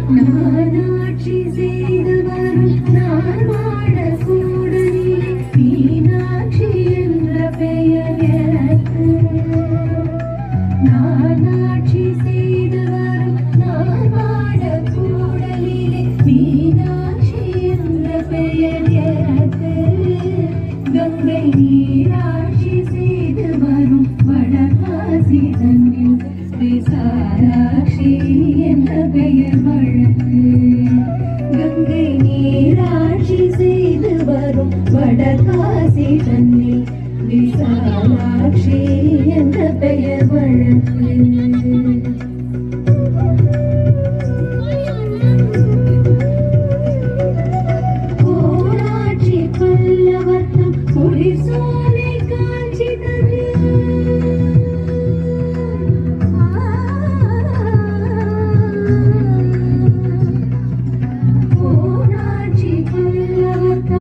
நானாட்சி செய்து வரும் நான் வாழக்கூடலிலே மீனாட்சி என்ற பெயர் எனக்கு. நானாட்சி செய்து வரும் நான் வாழக்கூடலிலே மீனாட்சி என்ற பெயர் எனக்கு. கங்கை நீராட்சி செய்து வரும் வடகாசி தன்னில் விசாலாட்சி என்ற பெயர்